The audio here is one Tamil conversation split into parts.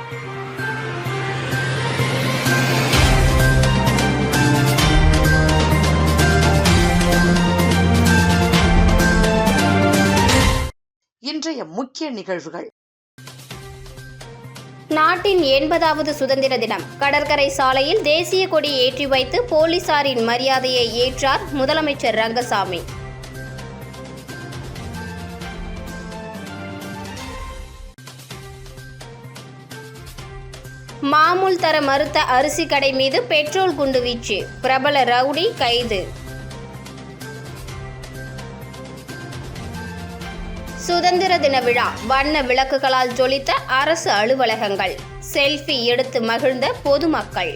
இன்றைய முக்கிய நிகழ்வுகள். நாட்டின் 80வது சுதந்திர தினம். கடற்கரை சாலையில் தேசிய கொடி ஏற்றி வைத்து போலீசாரின் மரியாதையை ஏற்றார் முதலமைச்சர் ரங்கசாமி. மாமூல் தர மறுத்த அரிசி கடை மீது பெட்ரோல் குண்டுவீச்சு, பிரபல ரவுடி கைது. சுதந்திர தின விழா. வண்ண விளக்குகளால் ஜொலித்த அரசு அலுவலகங்கள். செல்ஃபி எடுத்து மகிழ்ந்த பொதுமக்கள்.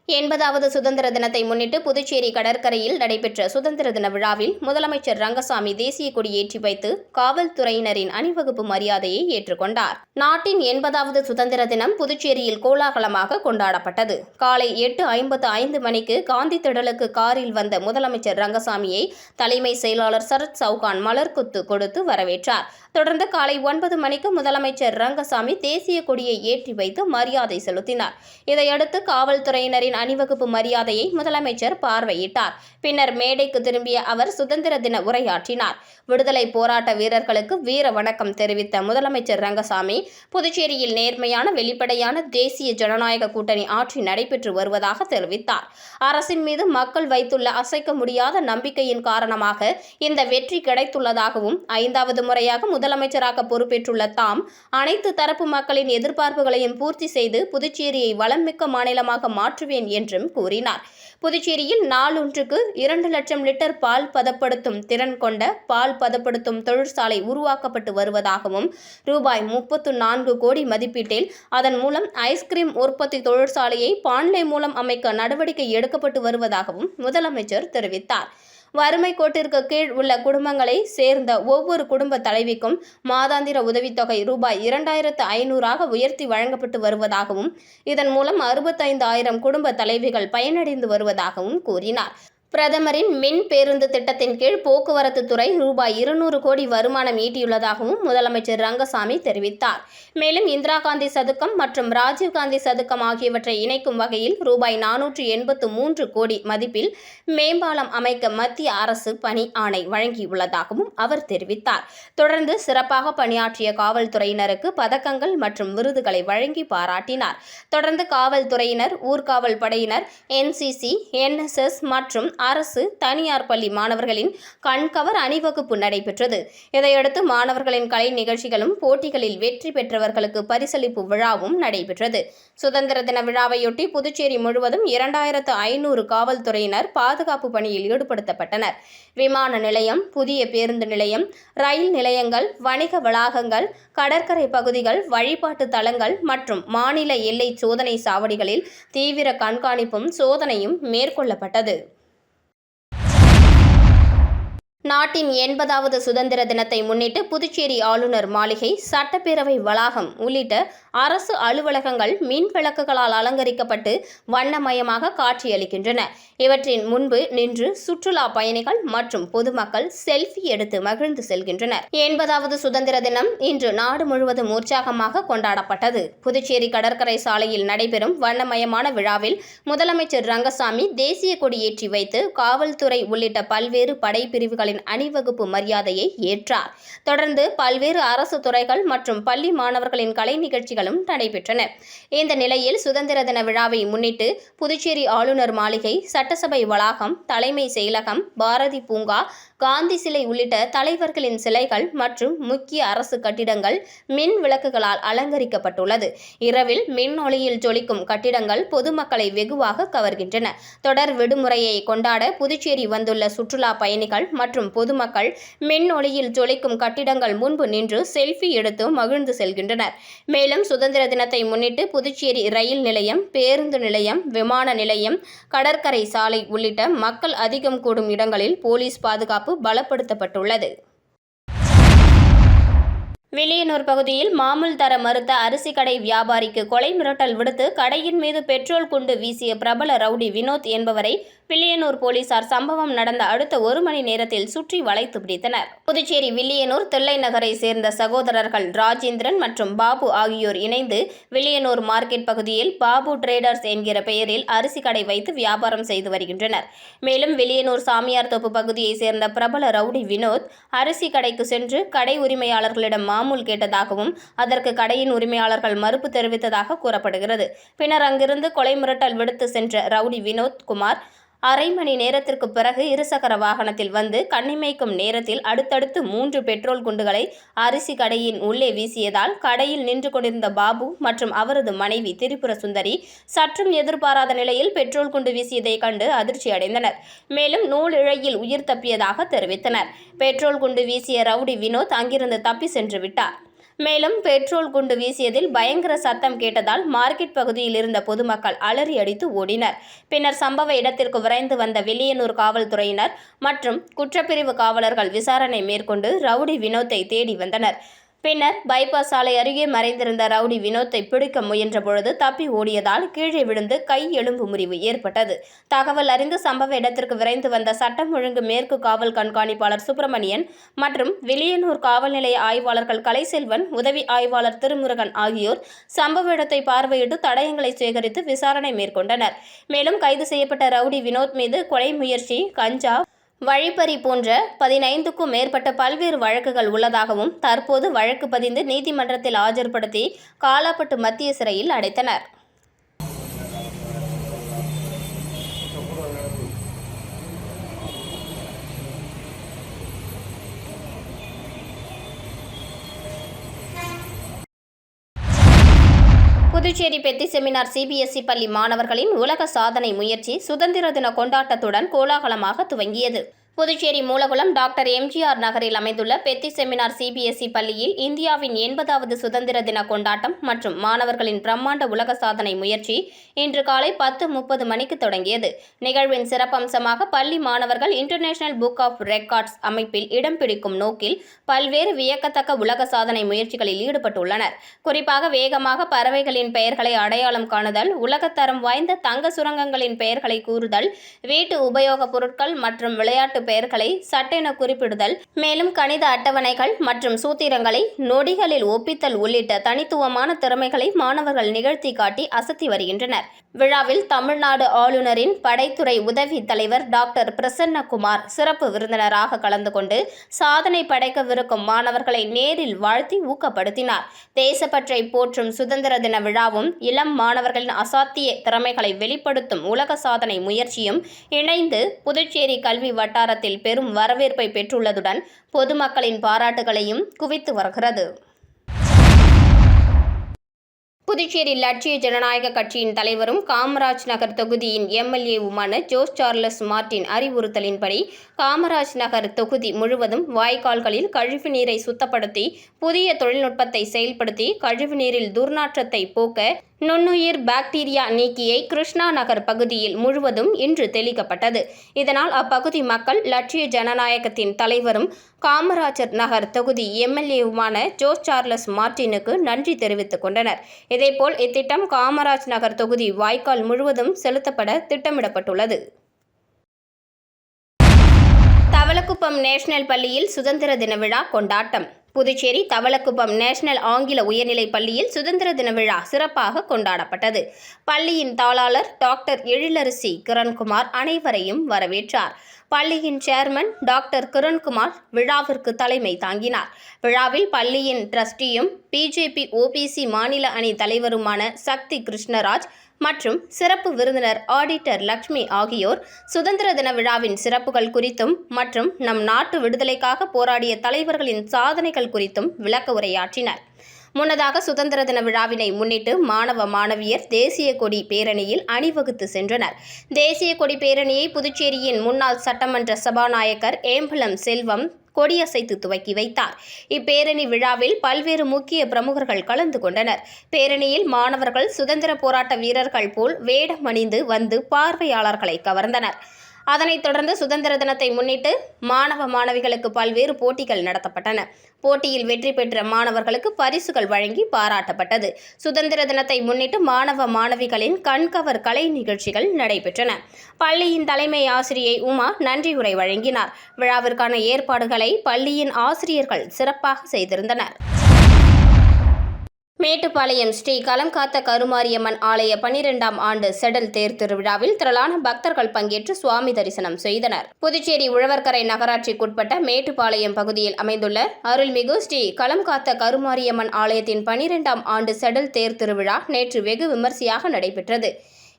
எண்பதாவது சுதந்திர தினத்தை முன்னிட்டு புதுச்சேரி கடற்கரையில் நடைபெற்ற சுதந்திர தின விழாவில் முதலமைச்சர் ரங்கசாமி தேசிய கொடி ஏற்றி வைத்து காவல்துறையினரின் அணிவகுப்பு மரியாதையை ஏற்றுக்கொண்டார். நாட்டின் 80வது சுதந்திர தினம் புதுச்சேரியில் கோலாகலமாக கொண்டாடப்பட்டது. காலை 8:55 மணிக்கு காந்தி திடலுக்கு காரில் வந்த முதலமைச்சர் ரங்கசாமியை தலைமை செயலாளர் சரத் சவுகான் மலர்கொத்து கொடுத்து வரவேற்றார். தொடர்ந்து காலை 9 மணிக்கு முதலமைச்சர் ரங்கசாமி தேசிய கொடியை ஏற்றி வைத்து மரியாதை செலுத்தினார். இதையடுத்து காவல்துறையினரின் அணிவகுப்பு மரியாதையை முதலமைச்சர் பார்வையிட்டார். பின்னர் மேடைக்கு திரும்பிய அவர் சுதந்திர தின உரையாற்றினார். விடுதலை போராட்ட வீரர்களுக்கு வீர வணக்கம் தெரிவித்த முதலமைச்சர் ரங்கசாமி, புதுச்சேரியில் நேர்மையான வெளிப்படையான தேசிய ஜனநாயக கூட்டணி ஆட்சி நடைபெற்று வருவதாக தெரிவித்தார். அரசின் மீது மக்கள் வைத்துள்ள அசைக்க முடியாத நம்பிக்கையின் காரணமாக இந்த வெற்றி கிடைத்துள்ளதாகவும் 5வது முறையாக முதலமைச்சராக பொறுப்பேற்றுள்ள தாம் அனைத்து தரப்பு மக்களின் எதிர்பார்ப்புகளையும் பூர்த்தி செய்து புதுச்சேரியை வளம்மிக்க மாநிலமாக மாற்றுவேன் என்றும் கூறினார். புதுச்சேரியில் நாளொன்றுக்கு 2 லட்சம் லிட்டர் பால் பதப்படுத்தும் திறன் கொண்ட பால் பதப்படுத்தும் தொழிற்சாலை உருவாக்கப்பட்டு வருவதாகவும் ரூபாய் 34 கோடி மதிப்பீட்டில் அதன் மூலம் ஐஸ்கிரீம் உற்பத்தி தொழிற்சாலையை பாண்லே மூலம் அமைக்க நடவடிக்கை எடுக்கப்பட்டு வருவதாகவும் முதலமைச்சர் தெரிவித்தார். வறுமை கோட்டிற்கு கீழ் உள்ள குடும்பங்களை சேர்ந்த ஒவ்வொரு குடும்ப தலைவிக்கும் மாதாந்திர உதவித்தொகை ரூபாய் 2500 உயர்த்தி வழங்கப்பட்டு வருவதாகவும் இதன் மூலம் 65,000 குடும்ப தலைவிகள் பயனடைந்து வருவதாகவும் கூறினார். பிரதமரின் மின் பேருந்து திட்டத்தின் கீழ் போக்குவரத்து துறை ரூபாய் 200 கோடி வருமானம் ஈட்டியுள்ளதாகவும் முதலமைச்சர் ரங்கசாமி தெரிவித்தார். மேலும் இந்திரா காந்தி சதுக்கம் மற்றும் ராஜீவ்காந்தி சதுக்கம் ஆகியவற்றை இணைக்கும் வகையில் ரூபாய் 483 கோடி மதிப்பில் மேம்பாலம் அமைக்க மத்திய அரசு பணி ஆணை வழங்கியுள்ளதாகவும் அவர் தெரிவித்தார். தொடர்ந்து சிறப்பாக பணியாற்றிய காவல்துறையினருக்கு பதக்கங்கள் மற்றும் விருதுகளை வழங்கி பாராட்டினார். தொடர்ந்து காவல்துறையினர், ஊர்காவல் படையினர், NCC, NSS மற்றும் அரசு தனியார் பள்ளி மாணவர்களின் கண்கவர் அணிவகுப்பு நடைபெற்றது. இதையடுத்து மாணவர்களின் கலை நிகழ்ச்சிகளும் போட்டிகளில் வெற்றி பெற்றவர்களுக்கு பரிசளிப்பு விழாவும் நடைபெற்றது. சுதந்திர தின விழாவையொட்டி புதுச்சேரி முழுவதும் 2500 காவல்துறையினர் பாதுகாப்பு பணியில் ஈடுபடுத்தப்பட்டனர். விமான நிலையம், புதிய பேருந்து நிலையம், ரயில் நிலையங்கள், வணிக வளாகங்கள், கடற்கரை பகுதிகள், வழிபாட்டு தலங்கள் மற்றும் மாநில எல்லை சோதனை சாவடிகளில் தீவிர கண்காணிப்பும் சோதனையும் மேற்கொள்ளப்பட்டது. நாட்டின் 80வது சுதந்திர தினத்தை முன்னிட்டு புதுச்சேரி ஆளுநர் மாளிகை, சட்டப்பேரவை வளாகம் உள்ளிட்ட அரசு அலுவலகங்கள் மின் விளக்குகளால் அலங்கரிக்கப்பட்டு வண்ணமயமாக காட்சியளிக்கின்றன. இவற்றின் முன்பு நின்று சுற்றுலா பயணிகள் மற்றும் பொதுமக்கள் செல்ஃபி எடுத்து மகிழ்ந்து செல்கின்றனர். 80வது சுதந்திர தினம் இன்று நாடு முழுவதும் உற்சாகமாக கொண்டாடப்பட்டது. புதுச்சேரி கடற்கரை சாலையில் நடைபெறும் வண்ணமயமான விழாவில் முதலமைச்சர் ரங்கசாமி தேசிய கொடி ஏற்றி வைத்து காவல்துறை உள்ளிட்ட பல்வேறு படைப்பிரிவுகளின் அணிவகுப்பு மரியாதையை ஏற்றார். தொடர்ந்து பல்வேறு அரசு துறைகள் மற்றும் பள்ளி மாணவர்களின் கலை நிகழ்ச்சிகளும் நடைபெற்றன. இந்த நிலையில் சுதந்திர தின விழாவை முன்னிட்டு புதுச்சேரி ஆளுநர் மாளிகை, சட்டசபை வளாகம், தலைமை செயலகம், பாரதி பூங்கா, காந்தி சிலை உள்ளிட்ட தலைவர்களின் சிலைகள் மற்றும் முக்கிய அரசு கட்டிடங்கள் மின் விளக்குகளால் அலங்கரிக்கப்பட்டுள்ளது. இரவில் மின் ஒளியில் ஜொலிக்கும் கட்டிடங்கள் பொதுமக்களை வெகுவாக கவர்கின்றன. தொடர் விடுமுறையை கொண்டாட புதுச்சேரி வந்துள்ள சுற்றுலா பயணிகள் மற்றும் பொதுமக்கள் மின் ஒளியில் ஜொலிக்கும் கட்டிடங்கள் முன்பு நின்று செல்ஃபி எடுத்து மகிழ்ந்து செல்கின்றனர். மேலும் சுதந்திர தினத்தை முன்னிட்டு புதுச்சேரி ரயில் நிலையம், பேருந்து நிலையம், விமான நிலையம், கடற்கரை சாலை உள்ளிட்ட மக்கள் அதிகம் கூடும் இடங்களில் போலீஸ் பாதுகாப்பு பலப்படுத்தப்பட்டுள்ளது. வில்லியனூர் பகுதியில் மாமூல் தர மறுத்த அரிசி கடை வியாபாரிக்கு கொலை மிரட்டல் விடுத்து கடையின் மீது பெட்ரோல் குண்டு வீசிய பிரபல ரவுடி வினோத் என்பவரை வில்லியனூர் போலீசார் சம்பவம் நடந்த அடுத்த 1 மணி நேரத்தில் சுற்றி வளைத்து பிடித்தனர். புதுச்சேரி வில்லியனூர் தில்லை நகரை சேர்ந்த சகோதரர்கள் ராஜேந்திரன் மற்றும் பாபு ஆகியோர் இணைந்து வில்லியனூர் மார்க்கெட் பகுதியில் பாபு டிரேடர்ஸ் என்கிற பெயரில் அரிசி கடை வைத்து வியாபாரம் செய்து வருகின்றனர். மேலும் வில்லியனூர் சாமியார் தோப்பு பகுதியை சேர்ந்த பிரபல ரவுடி வினோத் அரிசி கடைக்கு சென்று கடை உரிமையாளர்களிடம் மாமூல் கேட்டதாகவும் அதற்கு கடையின் உரிமையாளர்கள் மறுப்பு தெரிவித்ததாக கூறப்படுகிறது. பின்னர் அங்கிருந்து கொலை மிரட்டல் விடுத்து சென்ற ரவுடி வினோத் குமார் அரை மணி நேரத்திற்கு பிறகு இருசக்கர வாகனத்தில் வந்து கண்ணிமைக்கும் நேரத்தில் அடுத்தடுத்து 3 பெட்ரோல் குண்டுகளை அரிசி கடையின் உள்ளே வீசியதால் கடையில் நின்று கொண்டிருந்த பாபு மற்றும் அவரது மனைவி திரிபுர சுந்தரி சற்றும் எதிர்பாராத நிலையில் பெட்ரோல் குண்டு வீசியதை கண்டு அதிர்ச்சி அடைந்தனர். மேலும் நூல் இழையில் உயிர் தப்பியதாக தெரிவித்தனர். பெட்ரோல் குண்டு வீசிய ரவுடி வினோத் அங்கிருந்து தப்பி சென்று விட்டார். மேலும் பெட்ரோல் குண்டு வீசியதில் பயங்கர சத்தம் கேட்டதால் மார்க்கெட் பகுதியில் இருந்த பொதுமக்கள் அலறி அடித்து ஓடினர். பின்னர் சம்பவ இடத்திற்கு விரைந்து வந்த வில்லியனூர் காவல்துறையினர் மற்றும் குற்றப்பிரிவு காவலர்கள் விசாரணை மேற்கொண்டு ரவுடி வினோத்தை தேடி வந்தனர். பின்னர் பைபாஸ் சாலை அருகே மறைந்திருந்த ரவுடி வினோத்தை பிடிக்க முயன்றபொழுது தப்பி ஓடியதால் கீழே விழுந்து கை எலும்பு முறிவு ஏற்பட்டது. தகவல் அறிந்து சம்பவ இடத்திற்கு விரைந்து வந்த சட்டம் ஒழுங்கு மேற்கு காவல் கண்காணிப்பாளர் சுப்பிரமணியன் மற்றும் வில்லியனூர் காவல் நிலைய ஆய்வாளர்கள் கலைசெல்வன், உதவி ஆய்வாளர் திருமுருகன் ஆகியோர் சம்பவ இடத்தை பார்வையிட்டு தடயங்களை சேகரித்து விசாரணை மேற்கொண்டனர். மேலும் கைது செய்யப்பட்ட ரவுடி வினோத் மீது கொலை முயற்சி, கஞ்சா, வழிப்பறி போன்ற 15க்கும் மேற்பட்ட பல்வேறு வழக்குகள் உள்ளதாகவும் தற்போது வழக்கு பதிந்து நீதிமன்றத்தில் ஆஜர்படுத்தி காலாப்பட்டு மத்திய சிறையில் அடைத்தனர். புதுச்சேரி பெத்தி செமினார் சிபிஎஸ்இ பள்ளி மாணவர்களின் உலக சாதனை முயற்சி சுதந்திர தின கொண்டாட்டத்துடன் கோலாகலமாக துவங்கியது. புதுச்சேரி மூலகுளம் டாக்டர் எம்ஜிஆர் நகரில் அமைந்துள்ள பெத்தி செமினார் சிபிஎஸ்இ பள்ளியில் இந்தியாவின் 80வது சுதந்திர தின கொண்டாட்டம் மற்றும் மாணவர்களின் பிரம்மாண்ட உலக சாதனை முயற்சி இன்று காலை 10:30 மணிக்கு தொடங்கியது. நிகழ்வின் சிறப்பம்சமாக பள்ளி மாணவர்கள் இன்டர்நேஷனல் புக் ஆஃப் ரெக்கார்ட்ஸ் அமைப்பில் இடம் பிடிக்கும் நோக்கில் பல்வேறு வியக்கத்தக்க உலக சாதனை முயற்சிகளில் ஈடுபட்டுள்ளனர். குறிப்பாக வேகமாக பறவைகளின் பெயர்களை அடையாளம் காணுதல், உலகத்தரம் வாய்ந்த தங்க சுரங்கங்களின் பெயர்களை கூறுதல், வீட்டு உபயோகப் பொருட்கள் மற்றும் விளையாட்டு பெயர்களை சட்டென குறிப்பிடுதல், மேலும் கணித அட்டவணைகள் மற்றும் சூத்திரங்களை நொடிகளில் ஒப்பித்தல் உள்ளிட்ட தனித்துவமான திறமைகளை மாணவர்கள் நிகழ்த்தி காட்டி அசத்தி வருகின்றனர். விழாவில் தமிழ்நாடு ஆளுநரின் படைத்துறை உதவி தலைவர் டாக்டர் பிரசன்னகுமார் சிறப்பு விருந்தினராக கலந்து கொண்டு சாதனை படைக்கவிருக்கும் மாணவர்களை நேரில் வாழ்த்தி ஊக்கப்படுத்தினார். தேசப்பற்றை போற்றும் சுதந்திர தின விழாவும் இளம் மாணவர்களின் அசாத்திய திறமைகளை வெளிப்படுத்தும் உலக சாதனை முயற்சியும் இணைந்து புதுச்சேரி கல்வி வட்டார பெரும் வரவேற்பை பெற்றுள்ளதுடன் பொதுமக்களின் பாராட்டுகளையும் குவித்து வருகிறது. புதுச்சேரி லட்சிய ஜனநாயக கட்சியின் தலைவரும் காமராஜ் நகர் தொகுதியின் எம்எல்ஏவுமான ஜோஸ் சார்லஸ் மார்டின் அறிவுறுத்தலின்படி காமராஜ் நகர் தொகுதி முழுவதும் வாய்க்கால்களில் கழிவுநீரை சுத்தப்படுத்தி புதிய தொழில்நுட்பத்தை செயல்படுத்தி கழிவுநீரில் துர்நாற்றத்தை போக்க நுண்ணுயிர் பாக்டீரியா நீக்கியை கிருஷ்ணா நகர் பகுதியில் முழுவதும் இன்று தெளிக்கப்பட்டது. இதனால் அப்பகுதி மக்கள் லட்சிய ஜனநாயகத்தின் தலைவரும் காமராஜர் நகர் தொகுதி எம்எல்ஏவுமான ஜோஸ் சார்லஸ் மார்டினுக்கு நன்றி தெரிவித்துக் கொண்டனர். இதேபோல் இத்திட்டம் காமராஜ் நகர் தொகுதி வாய்க்கால் முழுவதும் செலுத்தப்பட திட்டமிடப்பட்டுள்ளது. தவளக்குப்பம் நேஷனல் பள்ளியில் சுதந்திர தின விழா கொண்டாட்டம். புதுச்சேரி தவளக்குப்பம் நேஷனல் ஆங்கில உயர்நிலைப் பள்ளியில் சுதந்திர தின விழா சிறப்பாக கொண்டாடப்பட்டது. பள்ளியின் தாளாளர் டாக்டர் எழிலரசி கிரண்குமார் அனைவரையும் வரவேற்றார். பள்ளியின் சேர்மன் டாக்டர் கிரண்குமார் விழாவிற்கு தலைமை தாங்கினார். விழாவில் பள்ளியின் டிரஸ்டியும் பிஜேபி ஓபிசி மாநில அணி தலைவருமான சக்தி கிருஷ்ணராஜ் மற்றும் சிறப்பு விருந்தினர் ஆடிட்டர் லட்சுமி ஆகியோர் சுதந்திர தின விழாவின் சிறப்புகள் குறித்தும் மற்றும் நம் நாட்டு விடுதலைக்காக போராடிய தலைவர்களின் சாதனைகள் குறித்தும் விளக்க உரையாற்றினர். முன்னதாக சுதந்திர தின விழாவினை முன்னிட்டு மாணவ மாணவியர் தேசிய கொடி பேரணியில் அணிவகுத்து சென்றனர். தேசிய கொடி பேரணியை புதுச்சேரியின் முன்னாள் சட்டமன்ற சபாநாயகர் ஏம்பலம் செல்வம் கொடியசைத்து துவக்கி வைத்தார். இப்பேரணி விழாவில் பல்வேறு முக்கிய பிரமுகர்கள் கலந்து கொண்டனர். பேரணியில் மாணவர்கள் சுதந்திர போராட்ட வீரர்கள் போல் வேடம் அணிந்து வந்து பார்வையாளர்களை கவர்ந்தனர். அதனைத் தொடர்ந்து சுதந்திர தினத்தை முன்னிட்டு மாணவ மாணவிகளுக்கு பல்வேறு போட்டிகள் நடத்தப்பட்டன. போட்டியில் வெற்றி பெற்ற மாணவர்களுக்கு பரிசுகள் வழங்கி பாராட்டப்பட்டது. சுதந்திர தினத்தை முன்னிட்டு மாணவ மாணவிகளின் கண்கவர் கலை நிகழ்ச்சிகள் நடைபெற்றன. பள்ளியின் தலைமை ஆசிரியை உமா நன்றியுரை வழங்கினார். விழாவிற்கான ஏற்பாடுகளை பள்ளியின் ஆசிரியர்கள் சிறப்பாக செய்திருந்தனர். மேட்டுப்பாளையம் ஸ்ரீ களம் காத்த கருமாரியம்மன் ஆலய 12ஆம் ஆண்டு செடல் தேர் திருவிழாவில் திரளான பக்தர்கள் பங்கேற்று சுவாமி தரிசனம் செய்தனர். புதுச்சேரி உழவர்கரை நகராட்சிக்குட்பட்ட மேட்டுப்பாளையம் பகுதியில் அமைந்துள்ள அருள்மிகு ஸ்ரீ களம் காத்த கருமாரியம்மன் ஆலயத்தின் 12ஆம் ஆண்டு செடல் தேர் திருவிழா நேற்று வெகு விமரிசையாக நடைபெற்றது.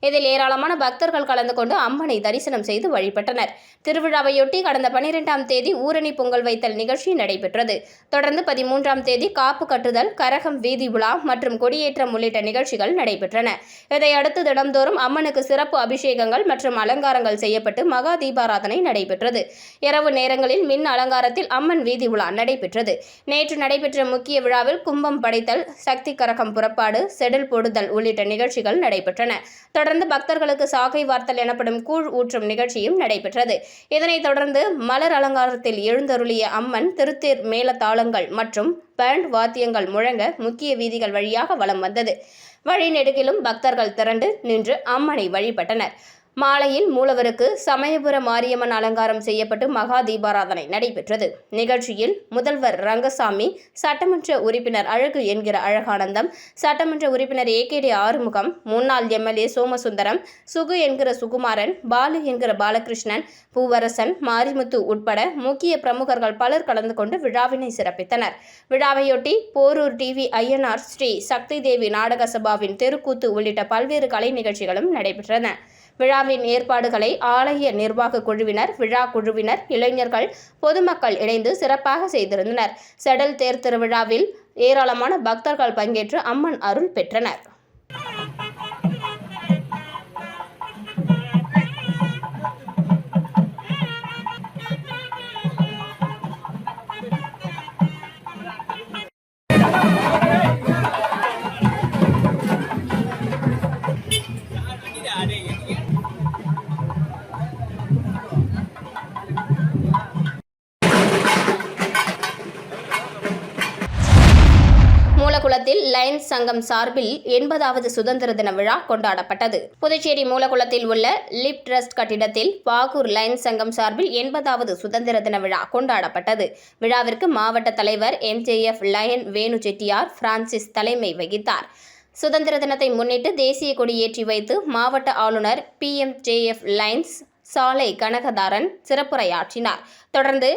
இதில் ஏராளமான பக்தர்கள் கலந்து கொண்டு அம்மனை தரிசனம் செய்து வழிபட்டனர். திருவிழாவையொட்டி கடந்த 12ஆம் தேதி ஊரணி பொங்கல் வைத்தல் நிகழ்ச்சி நடைபெற்றது. தொடர்ந்து 13ஆம் தேதி காப்பு கட்டுதல், கரகம் வீதி உலா மற்றும் கொடியேற்றம் உள்ளிட்ட நிகழ்ச்சிகள் நடைபெற்றன. இதையடுத்து தினம்தோறும் அம்மனுக்கு சிறப்பு அபிஷேகங்கள் மற்றும் அலங்காரங்கள் செய்யப்பட்டு மகா தீபாராதனை நடைபெற்றது. இரவு நேரங்களில் மின் அலங்காரத்தில் அம்மன் வீதி உலா நடைபெற்றது. நேற்று நடைபெற்ற முக்கிய விழாவில் கும்பம் படைத்தல், சக்தி கரகம் புறப்பாடு, செடில் போடுதல் உள்ளிட்ட நிகழ்ச்சிகள் நடைபெற்றன. தொடர்ந்து பக்தர்களுக்கு சாகை வார்த்தல் எனப்படும் கூழ் ஊற்றும் நிகழ்ச்சியும் நடைபெற்றது. இதனைத் தொடர்ந்து மலர் அலங்காரத்தில் எழுந்தருளிய அம்மன் திருத்தேர் மேளதாளங்கள் மற்றும் பேண்ட் வாத்தியங்கள் முழங்க முக்கிய வீதிகள் வழியாக வலம் வந்தது. வழிநெடுகிலும் பக்தர்கள் திரண்டு நின்று அம்மனை வழிபட்டனர். மாலையில் மூலவருக்கு சமயபுர மாரியம்மன் அலங்காரம் செய்யப்பட்டு மகா தீபாராதனை நடைபெற்றது. நிகழ்ச்சியில் முதல்வர் ரங்கசாமி, சட்டமன்ற உறுப்பினர் அழகு என்கிற அழகானந்தம், சட்டமன்ற உறுப்பினர் ஏகேடி ஆறுமுகம், முன்னாள் எம்எல்ஏ சோமசுந்தரம், சுகு என்கிற சுகுமாரன், பாலு என்கிற பாலகிருஷ்ணன், பூவரசன், மாரிமுத்து உட்பட முக்கிய பிரமுகர்கள் பலர் கலந்து கொண்டு விழாவினை சிறப்பித்தனர். விழாவையொட்டி போரூர் டிவி ஐயனார் ஸ்ரீ சக்தி தேவி நாடக சபாவின் தெருக்கூத்து உள்ளிட்ட பல்வேறு கலை நிகழ்ச்சிகளும் நடைபெற்றன. விழாவின் ஏற்பாடுகளை ஆலய நிர்வாக குழுவினர், விழா குழுவினர், இளைஞர்கள், பொதுமக்கள் இணைந்து சிறப்பாக செய்திருந்தனர். செடல் தேர் திருவிழாவில் ஏராளமான பக்தர்கள் பங்கேற்று அம்மன் அருள் பெற்றனர். மூலகுளத்தில் லயன்ஸ் சங்கம் சார்பில் 80வது சுதந்திர தின விழா கொண்டாடப்பட்டது. புதுச்சேரி மூலகுளத்தில் உள்ள லிப் ட்ரஸ்ட் கட்டிடத்தில் பாகூர் லயன்ஸ் சங்கம் சார்பில் 80வது சுதந்திர தின விழா கொண்டாடப்பட்டது. விழாவிற்கு மாவட்ட தலைவர் MJF லயன் வேணு செட்டியார் பிரான்சிஸ் தலைமை வகித்தார். சுதந்திர தினத்தை முன்னிட்டு தேசிய கொடி ஏற்றி வைத்து மாவட்ட ஆளுநர் PMJF லயன்ஸ் சாலை கனகதாரன் சிறப்புரையாற்றினார். தொடர்ந்து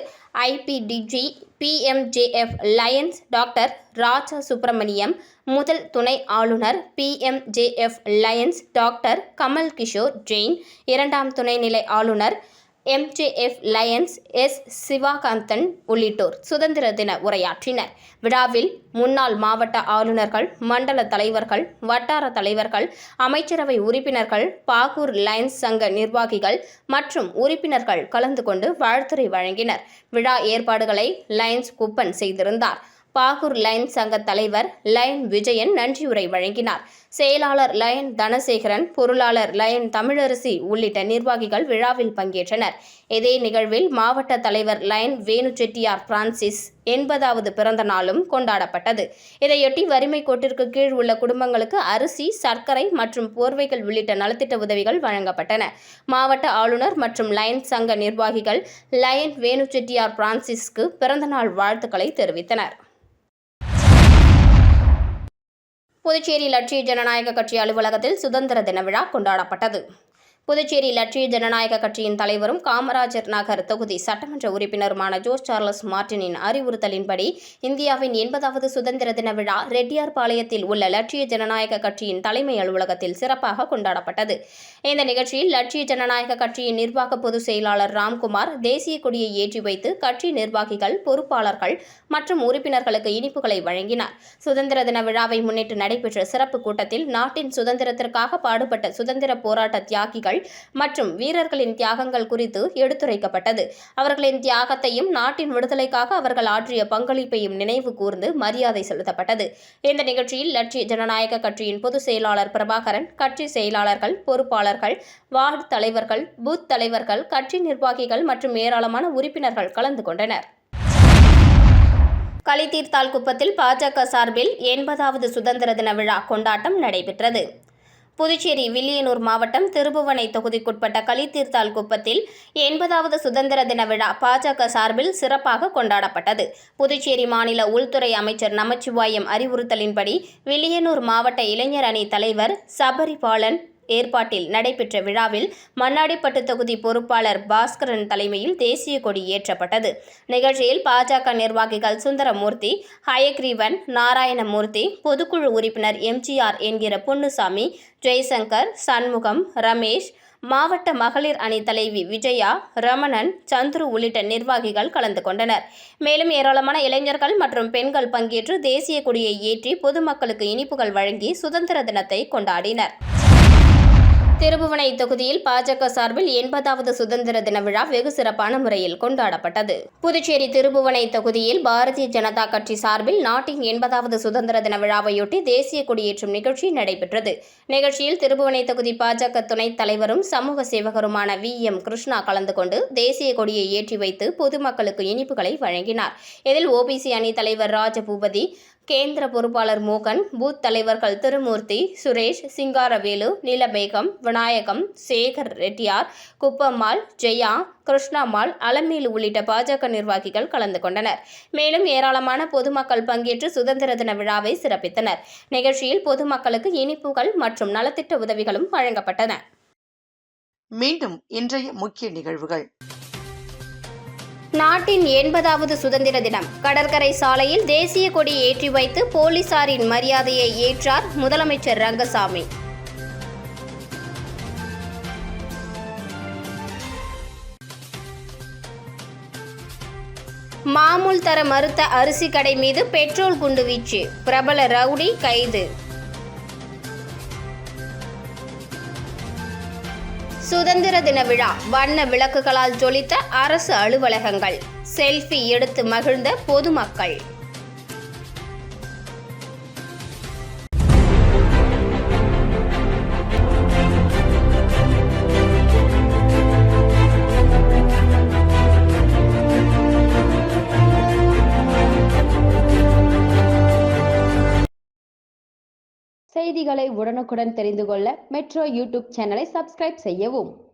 IPDG PMJF லயன்ஸ் டாக்டர் ராஜா சுப்பிரமணியம், முதல் துணை ஆளுநர் PMJF Lions doctor Kamal Kishore Jain, இரண்டாம் துணைநிலை ஆளுநர் MJF லயன்ஸ் S சிவாகாந்தன் உள்ளிட்டோர் சுதந்திர தின உரையாற்றினர். விழாவில் முன்னாள் மாவட்ட ஆளுநர்கள், மண்டல தலைவர்கள், வட்டார தலைவர்கள், அமைச்சரவை உறுப்பினர்கள், பாகூர் லயன்ஸ் சங்க நிர்வாகிகள் மற்றும் உறுப்பினர்கள் கலந்து கொண்டு வாழ்த்துரை வழங்கினர். விழா ஏற்பாடுகளை லயன்ஸ் குப்பன் செய்திருந்தார். பாகூர் லயன்ஸ் சங்க தலைவர் லயன் விஜயன் நன்றியுரை வழங்கினார். செயலாளர் லயன் தனசேகரன், பொருளாளர் லயன் தமிழரசி உள்ளிட்ட நிர்வாகிகள் விழாவில் பங்கேற்றனர். இதே நிகழ்வில் மாவட்ட தலைவர் லயன் வேணு செட்டியார் பிரான்சிஸ் 80வது பிறந்த நாளும் கொண்டாடப்பட்டது. இதையொட்டி வறுமை கோட்டிற்கு கீழ் உள்ள குடும்பங்களுக்கு அரிசி, சர்க்கரை மற்றும் போர்வைகள் உள்ளிட்ட நலத்திட்ட உதவிகள் வழங்கப்பட்டன. மாவட்ட ஆளுநர் மற்றும் லயன்ஸ் சங்க நிர்வாகிகள் லயன் வேணு செட்டியார் பிரான்சிஸ்க்கு பிறந்தநாள் வாழ்த்துக்களை தெரிவித்தனர். புதுச்சேரி லட்சிய ஜனநாயக கட்சி அலுவலகத்தில் சுதந்திர தின விழா கொண்டாடப்பட்டது. புதுச்சேரி லட்சிய ஜனநாயக கட்சியின் தலைவரும் காமராஜர் நகர் தொகுதி சட்டமன்ற உறுப்பினருமான ஜோஸ் சார்லஸ் மார்டினின் அறிவுறுத்தலின்படி இந்தியாவின் 80வது சுதந்திர தின விழா ரெட்டியார்பாளையத்தில் உள்ள லட்சிய ஜனநாயக கட்சியின் தலைமை அலுவலகத்தில் சிறப்பாக கொண்டாடப்பட்டது. இந்த நிகழ்ச்சியில் லட்சிய ஜனநாயக கட்சியின் நிர்வாக பொதுச் செயலாளர் ராம்குமார் தேசிய கொடியை ஏற்றி வைத்து கட்சி நிர்வாகிகள், பொறுப்பாளர்கள் மற்றும் உறுப்பினர்களுக்கு இனிப்புகளை வழங்கினார். சுதந்திர தின விழாவை முன்னிட்டு நடைபெற்ற சிறப்பு கூட்டத்தில் நாட்டின் சுதந்திரத்திற்காக பாடுபட்ட சுதந்திர போராட்ட தியாகிகள் மற்றும் வீரர்களின் தியாகங்கள் குறித்து எடுத்துரைக்கப்பட்டது. அவர்களின் தியாகத்தையும் நாட்டின் விடுதலைக்காக அவர்கள் ஆற்றிய பங்களிப்பையும் நினைவு கூர்ந்து மரியாதை செலுத்தப்பட்டது. இந்த நிகழ்ச்சியில் லட்சிய ஜனநாயக கட்சியின் பொதுச் செயலாளர் பிரபாகரன், கட்சி செயலாளர்கள், பொறுப்பாளர்கள், வார்டு தலைவர்கள், பூத் தலைவர்கள், கட்சி நிர்வாகிகள் மற்றும் ஏராளமான உறுப்பினர்கள் கலந்து கொண்டனர். களித்தீர்த்தால் குப்பத்தில் பாஜக சார்பில் 80வது சுதந்திர தின விழா கொண்டாட்டம் நடைபெற்றது. புதுச்சேரி வில்லியனூர் மாவட்டம் திருபுவனை தொகுதிக்குட்பட்ட களித்தீர்த்தால் குப்பத்தில் 80வது சுதந்திர தின விழா பாஜக சார்பில் சிறப்பாக கொண்டாடப்பட்டது. புதுச்சேரி மாநில உள்துறை அமைச்சர் நமச்சிவாயம் அறிவுறுத்தலின்படி வில்லியனூர் மாவட்ட இளைஞர் அணி தலைவர் சபரிபாலன் ஏற்பாட்டில் நடைபெற்ற விழாவில் மண்ணாடிப்பட்டு தொகுதி பொறுப்பாளர் பாஸ்கரன் தலைமையில் தேசிய கொடி ஏற்றப்பட்டது. நிகழ்ச்சியில் பாஜக நிர்வாகிகள் சுந்தரமூர்த்தி, ஹயக்ரீவன், நாராயணமூர்த்தி, பொதுக்குழு உறுப்பினர் எம்ஜிஆர் என்கிற பொன்னுசாமி, ஜெய்சங்கர், சண்முகம், ரமேஷ், மாவட்ட மகளிர் அணி தலைவி விஜயா, ரமணன், சந்துரு உள்ளிட்ட நிர்வாகிகள் கலந்து கொண்டனர். மேலும் ஏராளமான இளைஞர்கள் மற்றும் பெண்கள் பங்கேற்று தேசிய கொடியை ஏற்றி பொதுமக்களுக்கு இனிப்புகள் வழங்கி சுதந்திர தினத்தை கொண்டாடினர். திருபுவனை தொகுதியில் பாஜக சார்பில் 80வது சுதந்திர தின விழா வெகு சிறப்பான முறையில் கொண்டாடப்பட்டது. புதுச்சேரி திருபுவனை தொகுதியில் பாரதிய ஜனதா கட்சி சார்பில் நாட்டின் 80வது சுதந்திர தின விழாவையொட்டி தேசிய கொடியேற்றும் நிகழ்ச்சி நடைபெற்றது. நிகழ்ச்சியில் திருபுவனை தொகுதி பாஜக துணைத் தலைவரும் சமூக சேவகருமான VM கிருஷ்ணா கலந்து கொண்டு தேசிய கொடியை ஏற்றி வைத்து பொதுமக்களுக்கு இனிப்புகளை வழங்கினார். இதில் OBC அணி தலைவர் ராஜபூபதி, கேந்திர பொறுப்பாளர் மோகன், பூத் தலைவர்கள் திருமூர்த்தி, சுரேஷ், சிங்காரவேலு, நீலபேகம், விநாயகம், சேகர் ரெட்டியார், குப்பம்மாள், ஜெயா, கிருஷ்ணம்மாள், அலமேலு உள்ளிட்ட பாஜக நிர்வாகிகள் கலந்து கொண்டனர். மேலும் ஏராளமான பொதுமக்கள் பங்கேற்று சுதந்திர தின விழாவை சிறப்பித்தனர். நிகழ்ச்சியில் பொதுமக்களுக்கு இனிப்புகள் மற்றும் நலத்திட்ட உதவிகளும் வழங்கப்பட்டன. மீண்டும் இன்றைய முக்கிய நிகழ்வுகள். நாட்டின் 80வது சுதந்திர தினம் கடற்கரை சாலையில் தேசிய கொடி ஏற்றி வைத்து போலீசாரின் மரியாதையை ஏற்றார் முதலமைச்சர் ரங்கசாமி. மாமூல் தர மறுத்த அரிசி கடை மீது பெட்ரோல் குண்டுவீச்சு, பிரபல ரவுடி கைது. சுதந்திர தின விழா வண்ண விளக்குகளால் ஜொலித்த அரசு அலுவலகங்கள், செல்ஃபி எடுத்து மகிழ்ந்த பொதுமக்கள். செய்திகளை உடனுக்குடன் தெரிந்து கொள்ள மெட்ரோ யூடியூப் சேனலை சப்ஸ்கிரைப் செய்யவும்.